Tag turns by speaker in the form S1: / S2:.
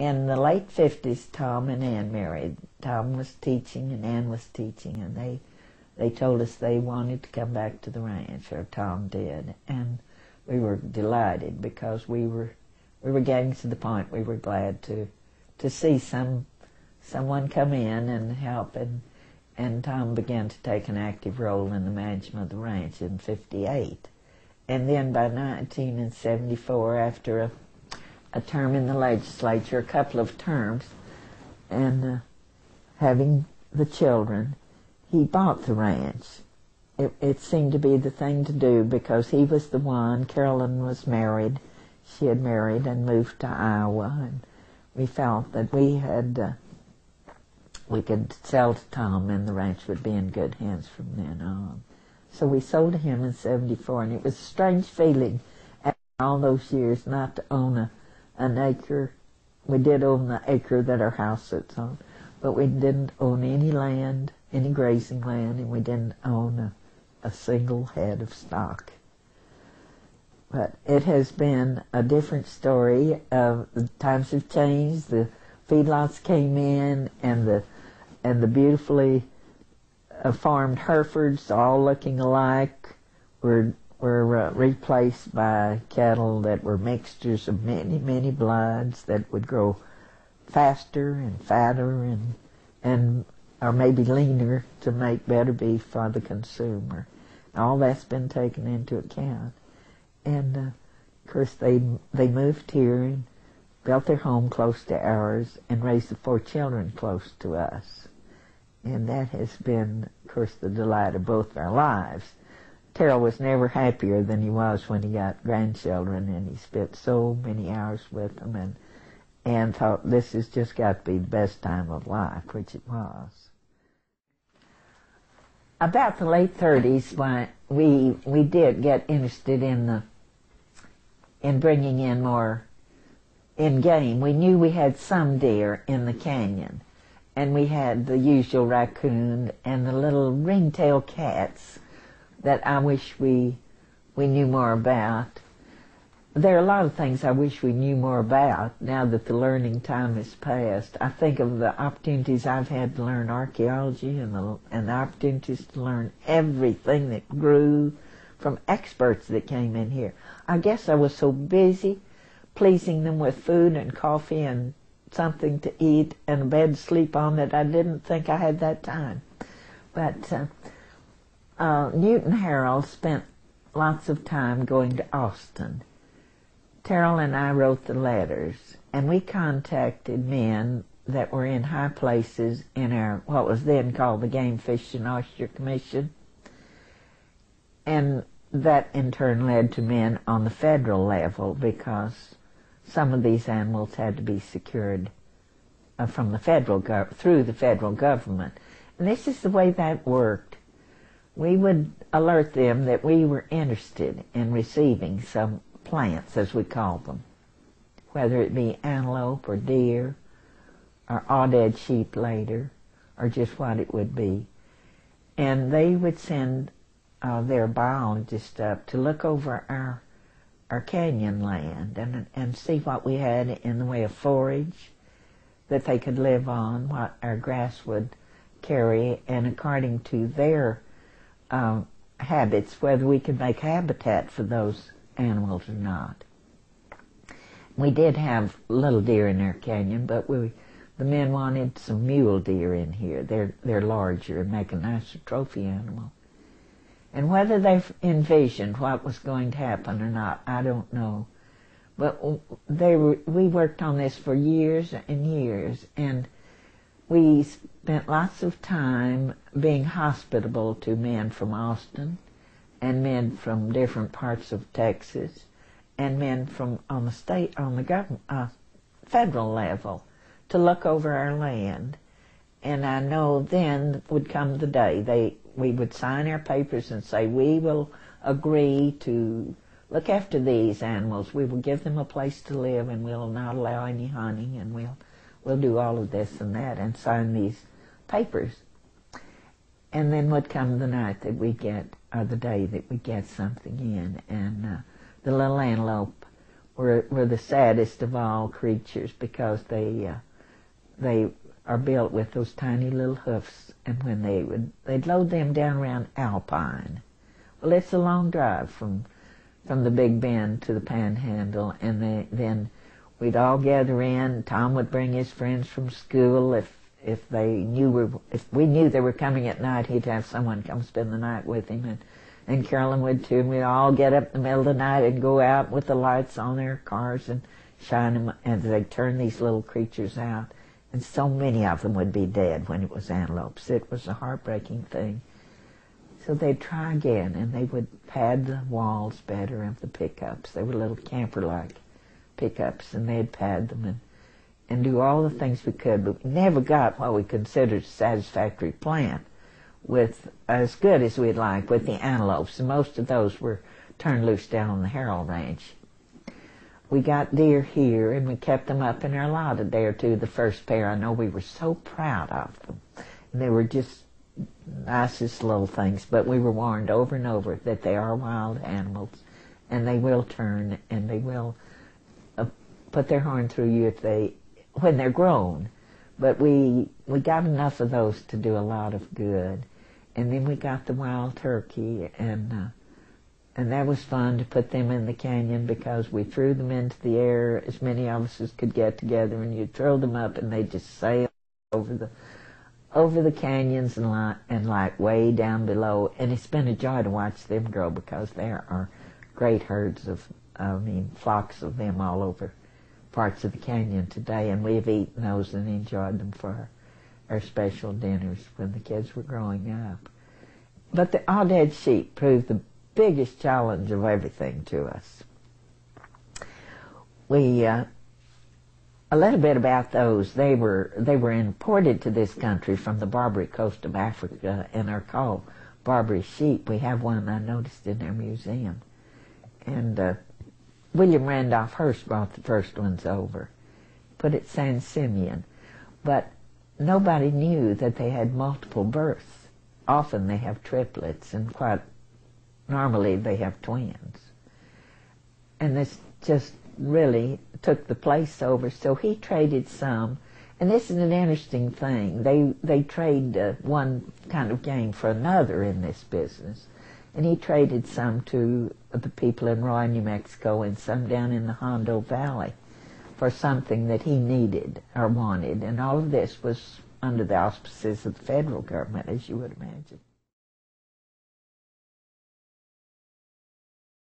S1: in the late 50s, Tom and Ann married. Tom was teaching and Ann was teaching, and they told us they wanted to come back to the ranch, or Tom did, and we were delighted because we were getting to the point we were glad to see someone come in and help, and Tom began to take an active role in the management of the ranch in '58. And then by 1974, after a term in the legislature, a couple of terms, and having the children, he bought the ranch. It seemed to be the thing to do because he was the one. Carolyn was married. She had married and moved to Iowa, and we felt that we could sell to Tom and the ranch would be in good hands from then on. So we sold to him in '74, and it was a strange feeling after all those years not to own an acre. We did own the acre that our house sits on, but we didn't own any land, any grazing land, and we didn't own a single head of stock. But it has been a different story. The times have changed. The feedlots came in, and the beautifully farmed Herefords, all looking alike, were replaced by cattle that were mixtures of many, many bloods that would grow faster and fatter and or maybe leaner to make better beef for the consumer. All that's been taken into account. And of course they moved here and built their home close to ours and raised the 4 children close to us. And that has been, of course, the delight of both our lives. Terrell was never happier than he was when he got grandchildren, and he spent so many hours with them and thought this has just got to be the best time of life, which it was. About the late 30s, we did get interested in bringing in more in game. We knew we had some deer in the canyon, and we had the usual raccoon and the little ringtail cats that I wish we knew more about. There are a lot of things I wish we knew more about now that the learning time has passed. I think of the opportunities I've had to learn archaeology and the opportunities to learn everything that grew from experts that came in here. I guess I was so busy pleasing them with food and coffee and something to eat and a bed to sleep on that I didn't think I had that time. But Newt and Harold spent lots of time going to Austin. Terrell and I wrote the letters, and we contacted men that were in high places in our, what was then called the Game, Fish, and Oyster Commission, and that in turn led to men on the federal level because some of these animals had to be secured from the through the federal government. And this is the way that worked. We would alert them that we were interested in receiving some plants, as we call them, whether it be antelope or deer or aoudad sheep later, or just what it would be. And they would send their biologists up to look over our canyon land and see what we had in the way of forage that they could live on, what our grass would carry, and according to their habits, whether we could make habitat for those animals or not. We did have little deer in our canyon, but the men wanted some mule deer in here. They're larger and make a nicer trophy animal. And whether they envisioned what was going to happen or not, I don't know. But we worked on this for years and years, and we spent lots of time being hospitable to men from Austin and men from different parts of Texas and men from on the government, federal level to look over our land. And I know then would come the day we would sign our papers and say, we will agree to look after these animals. We will give them a place to live, and we'll not allow any hunting, and we'll do all of this and that, and sign these papers. And then would come the night that we get, or the day that we get something in, and the little antelope were the saddest of all creatures, because they are built with those tiny little hoofs, and when they'd load them down around Alpine. Well, it's a long drive from the Big Bend to the Panhandle, and then we'd all gather in. Tom would bring his friends from school. If we knew they were coming at night, he'd have someone come spend the night with him, and Carolyn would too. And we'd all get up in the middle of the night and go out with the lights on their cars and shine them, and they'd turn these little creatures out. And so many of them would be dead when it was antelopes. It was a heartbreaking thing. So they'd try again, and they would pad the walls better of the pickups. They were little camper-like pickups, and they'd pad them and do all the things we could, but we never got what we considered a satisfactory plan with as good as we'd like with the antelopes, and most of those were turned loose down on the Harrell Range. We got deer here, and we kept them up in our lot a day or two. The first pair, I know we were so proud of them. And they were just nicest little things, but we were warned over and over that they are wild animals, and they will turn, and they will put their horn through you when they're grown. But we got enough of those to do a lot of good. And then we got the wild turkey, and that was fun to put them in the canyon, because we threw them into the air, as many of us as could get together, and you'd throw them up, and they'd just sail over the canyons and like way down below. And it's been a joy to watch them grow, because there are great herds flocks of them all over parts of the canyon today, and we've eaten those and enjoyed them for our special dinners when the kids were growing up. But the aoudad sheep proved the biggest challenge of everything to us. A little bit about those. They were imported to this country from the Barbary Coast of Africa, and are called Barbary sheep. We have one I noticed in our museum. And William Randolph Hearst brought the first ones over, put at San Simeon. But nobody knew that they had multiple births. Often they have triplets, and quite normally they have twins. And this just really took the place over, so he traded some. And this is an interesting thing. They trade one kind of game for another in this business. And he traded some to the people in Roy, New Mexico, and some down in the Hondo Valley for something that he needed or wanted. And all of this was under the auspices of the federal government, as you would imagine.